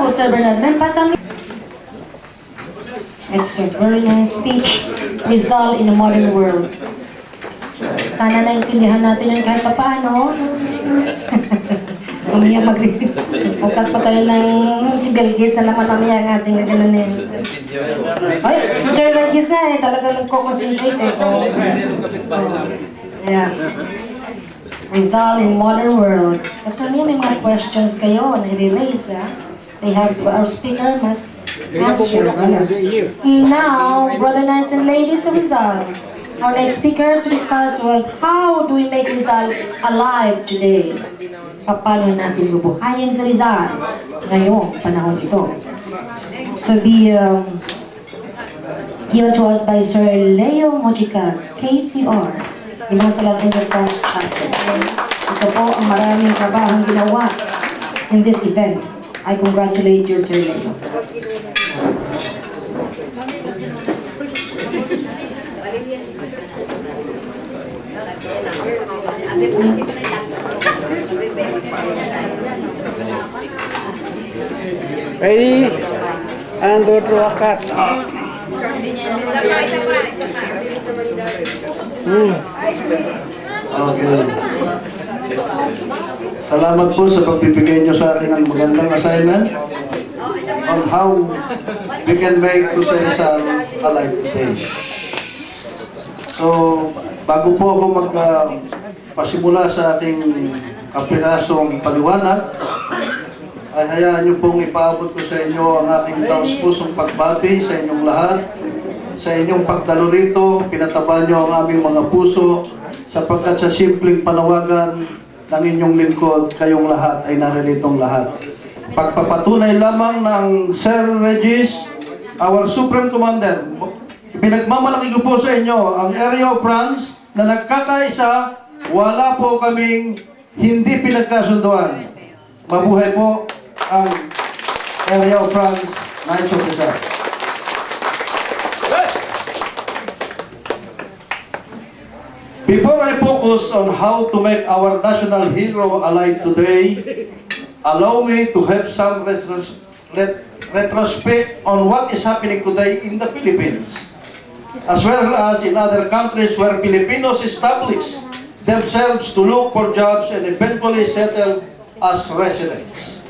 po, Sir Bernard. May pasang... It's a very nice speech. Rizal in a modern world. Sana naintindihan natin yun kahit pa paano. Mamaya mag-focus pa tayo ng si Galgis na naman mamaya ang ating gaganunin. Ay, si Sir Galgis na eh. Talaga nagko-concentrate eh. So, yeah. Rizal in modern world. Kasi may mga questions kayo na i-release, ha? They have, our speaker must answer. Now, brother and ladies of Rizal, our next speaker to discuss was how do we make Rizal alive today? Paano natin bubuhayin sa Rizal ngayong panahon ito? So be given to us by Sir Leo Mojica, KGOR, Ibang Salatin ng French Chapter. Ito po ang maraming trabahong ginawa in this event. I congratulate you, Sir Leo. Ready? And go to a cut. Okay. Salamat po sa pagbibigay niyo sa akin ng magandang assignment on how we can make Rizal alive today. So, bago po ako magpasimula sa aking kapirasong paliwanag, ay hayaan niyo pong ipaabot ko sa inyo ang aking taos-pusong pagbati sa inyong lahat. Sa inyong pagdalo rito, pinataba niyo ang aming mga puso sapagkat sa simpleng panawagan ng inyong lingkod, kayong lahat ay narilitong lahat. Pagpapatunay lamang ng Sir Regis, our Supreme Commander, pinagmamalaki ko po sa inyo ang Area of France na nagkakaisa, wala po kaming hindi pinagkasunduan. Mabuhay po ang Area of France Knights of Rizal. Before I focus on how to make our national hero alive today, allow me to have some retrospect on what is happening today in the Philippines, as well as in other countries where Filipinos establish themselves to look for jobs and eventually settle as residents.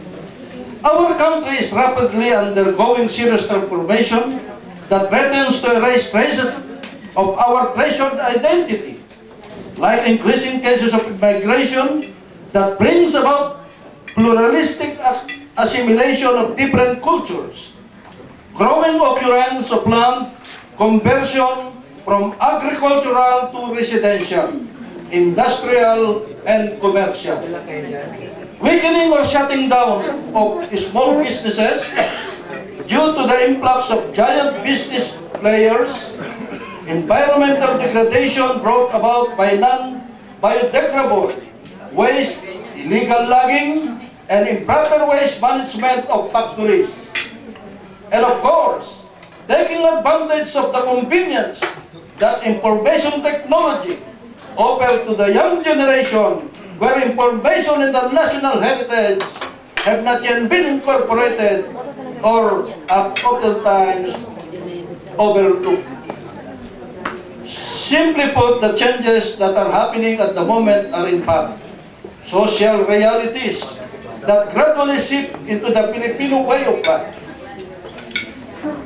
Our country is rapidly undergoing serious transformation that threatens to erase traces of our treasured identity, like increasing cases of immigration that brings about pluralistic assimilation of different cultures, growing occurrence of land conversion from agricultural to residential, industrial, and commercial, weakening or shutting down of small businesses due to the influx of giant business players, environmental degradation brought about by non-biodegradable waste, illegal logging, and improper waste management of factories. And of course, taking advantage of the convenience that information technology offers to the young generation, where information in the national heritage have not yet been incorporated or are oftentimes overlooked. Simply put, the changes that are happening at the moment are in fact social realities that gradually seep into the Filipino way of life.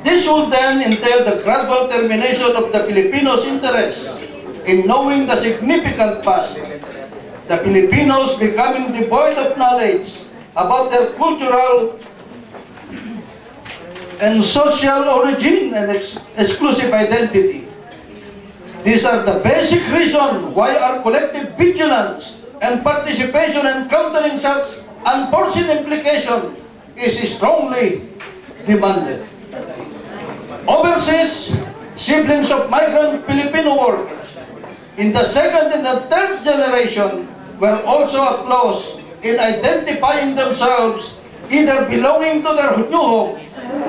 This will then entail the gradual termination of the Filipinos' interest in knowing the significant past, the Filipinos becoming devoid of knowledge about their cultural and social origin and exclusive identity. These are the basic reasons why our collective vigilance and participation in countering such unforeseen implication is strongly demanded. Overseas, siblings of migrant Filipino workers in the second and the third generation were also close in identifying themselves either belonging to their new home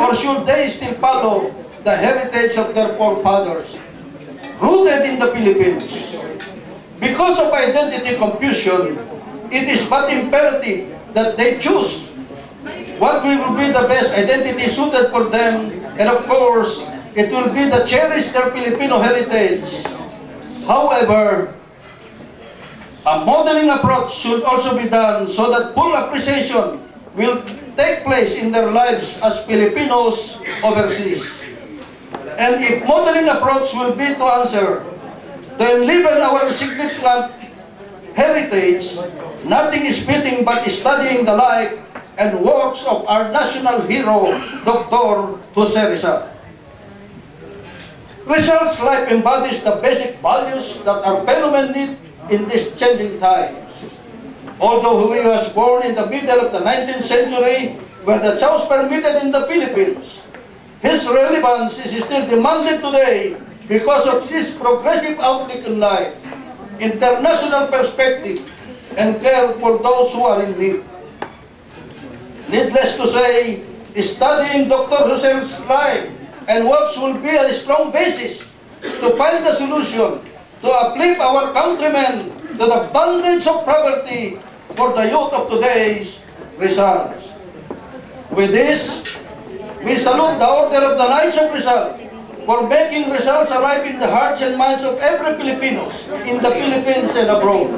or should they still follow the heritage of their forefathers rooted in the Philippines. Because of identity confusion, it is but imperative that they choose what will be the best identity suited for them, and of course, it will be to cherish their Filipino heritage. However, a modeling approach should also be done so that full appreciation will take place in their lives as Filipinos overseas. And if modeling approach will be to answer, to enliven our significant heritage, nothing is fitting but studying the life and works of our national hero, Dr. Jose Rizal. Rizal's life embodies the basic values that our fellow men need in these changing times. Although he was born in the middle of the 19th century, where the choice permitted in the Philippines, his relevance is still demanded today because of his progressive outlook in life, international perspective, and care for those who are in need. Needless to say, studying Dr. Jose's life and works will be a strong basis to find a solution to uplift our countrymen to the bondage of poverty for the youth of today's Rizals. With this, we salute the Order of the Knights of Rizal for making Rizals alive in the hearts and minds of every Filipinos in the Philippines and abroad.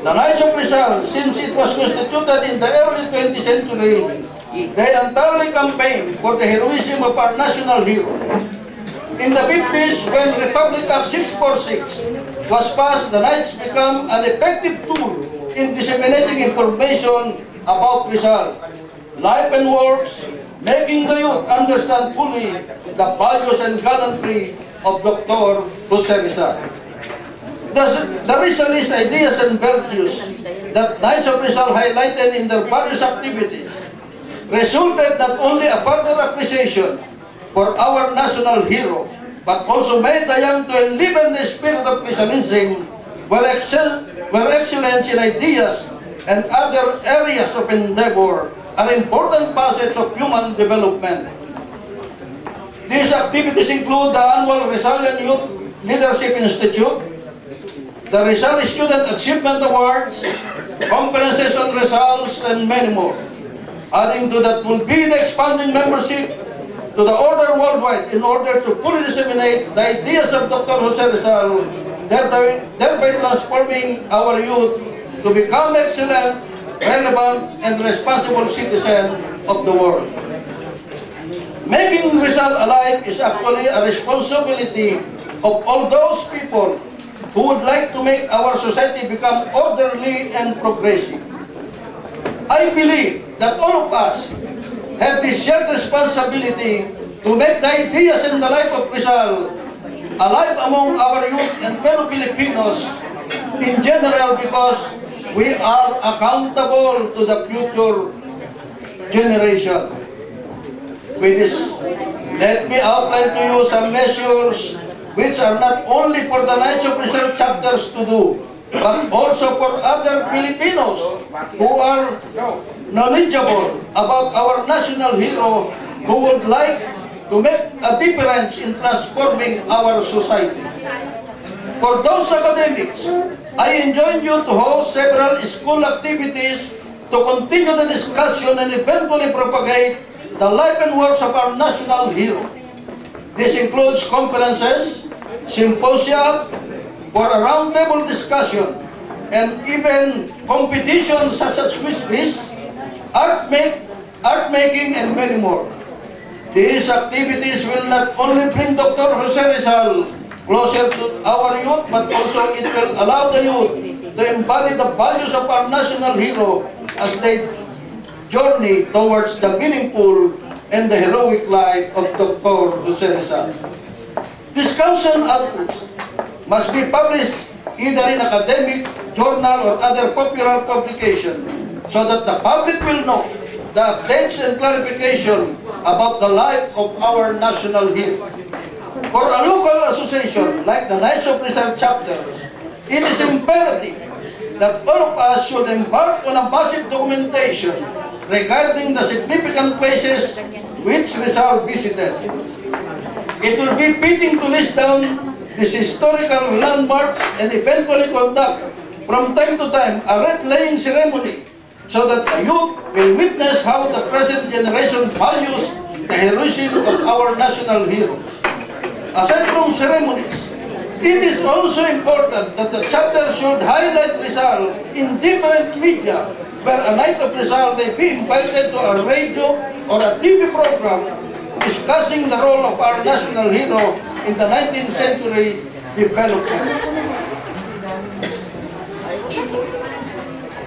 The Knights of Rizal, since it was constituted in the early 20th century, they entirely campaigned for the heroism of our national hero. In the 50s, when Republic Act 646 was passed, the Knights became an effective tool in disseminating information about Rizal, life and works, making the youth understand fully the values and gallantry of Dr. Jose Rizal. The Rizalist ideas and virtues that Knights of Rizal highlighted in their various activities resulted not only a further appreciation for our national hero, but also made the young to enliven the spirit of Rizalism, where excellence in ideas and other areas of endeavor are important facets of human development. These activities include the annual Rizalian Youth Leadership Institute, the Rizal Student Achievement Awards, conferences on results, and many more. Adding to that will be the expanding membership to the Order worldwide in order to fully disseminate the ideas of Dr. Jose Rizal, thereby transforming our youth to become excellent, relevant, and responsible citizens of the world. Making Rizal alive is actually a responsibility of all those people who would like to make our society become orderly and progressive. I believe that all of us have this shared responsibility to make the ideas and the life of Rizal alive among our youth and fellow Filipinos in general, because we are accountable to the future generation. With this, let me outline to you some measures which are not only for the Knights of Rizal chapters to do, but also for other Filipinos who are knowledgeable about our national hero, who would like to make a difference in transforming our society. For those academics, I enjoin you to host several school activities to continue the discussion and eventually propagate the life and works of our national hero. This includes conferences, symposia, for a roundtable discussion, and even competitions such as quiz, art making, and many more. These activities will not only bring Dr. Jose Rizal closer to our youth, but also it will allow the youth to embody the values of our national hero as they journey towards the meaningful and the heroic life of Dr. Jose Rizal. Discussion outputs must be published either in academic, journal, or other popular publication so that the public will know the updates and clarification about the life of our national hero. For a local association like the Knights of Rizal chapters, it is imperative that all of us should embark on a massive documentation regarding the significant places which Rizal visited. It will be fitting to list down these historical landmarks and eventually conduct from time to time a wreath-laying ceremony so that the youth will witness how the present generation values the heroism of our national heroes. Aside from ceremonies, it is also important that the chapter should highlight Rizal in different media, where a Knight of Rizal may be invited to a radio or a TV program discussing the role of our national hero in the 19th century development.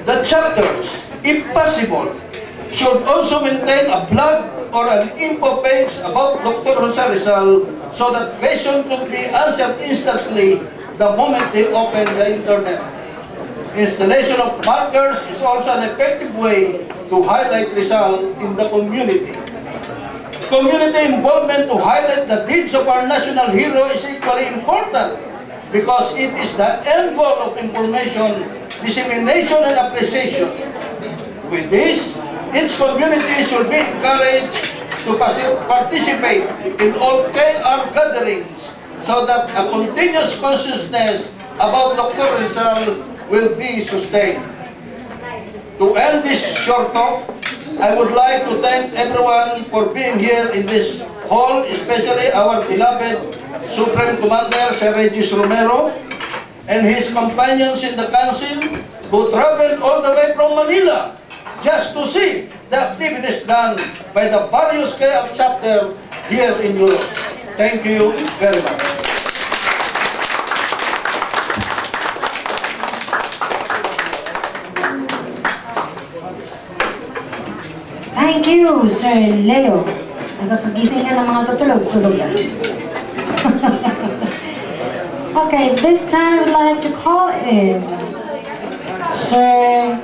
The chapters, if possible, should also maintain a blog or an info page about Dr. Jose Rizal so that questions could be answered instantly the moment they open the internet. Installation of markers is also an effective way to highlight Rizal in the community. Community involvement to highlight the deeds of our national hero is equally important because it is the end goal of information, dissemination, and appreciation. With this, each community should be encouraged to participate in all KGOR gatherings so that a continuous consciousness about Dr. Rizal will be sustained. To end this short talk, I would like to thank everyone for being here in this hall, especially our beloved Supreme Commander, Sir Regis Romero, and his companions in the council who traveled all the way from Manila just to see the activities done by the various KGOR chapter here in Europe. Thank you very much. Thank you, Sir Leo. Nagkakagising ka ng mga tutulog-tulog lang. Okay, this time I'd like to call in Sir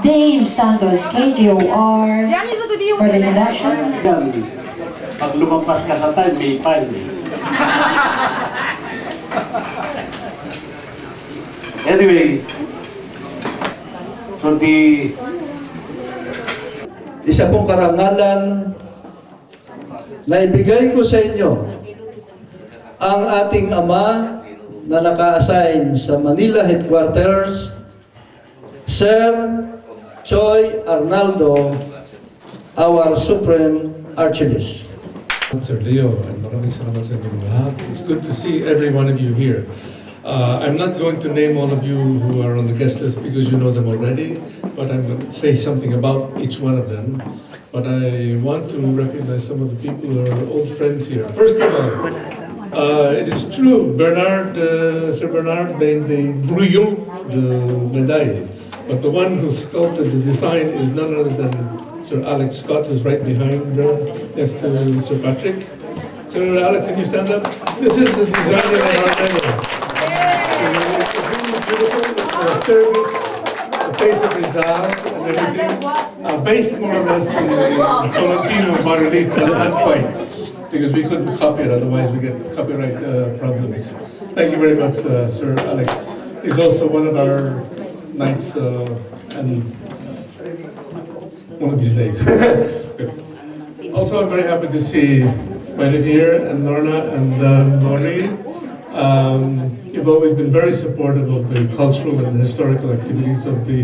Dave Santos, KGOR, for the introduction. Pag lumampas ka sa time, may file. Anyway, for the Isa pong karangalan na ibigay ko sa inyo ang ating ama na naka-assign sa Manila Headquarters, Sir Choi Arnaldo, our Supreme Archivist. Sir Leo, and maraming salamat sa inyong lahat. It's good to see every one of you here. I'm not going to name all of you who are on the guest list because you know them already, but I'm going to say something about each one of them. But I want to recognize some of the people who are old friends here. First of all, it is true, Sir Bernard made the brouillon, the medaille, but the one who sculpted the design is none other than Sir Alex Scott, who's right behind, next to Sir Patrick. Sir Alex, can you stand up? This is the designer of our medal. The service, the face of Rizal, and everything, based more or less on the Tolentino bas-relief, but not quite, because we couldn't copy it, otherwise we get copyright problems. Thank you very much, Sir Alex. He's also one of our knights, and one of these days. Also, I'm very happy to see Maida here, and Lorna, and Maureen. You've always been very supportive of the cultural and historical activities of the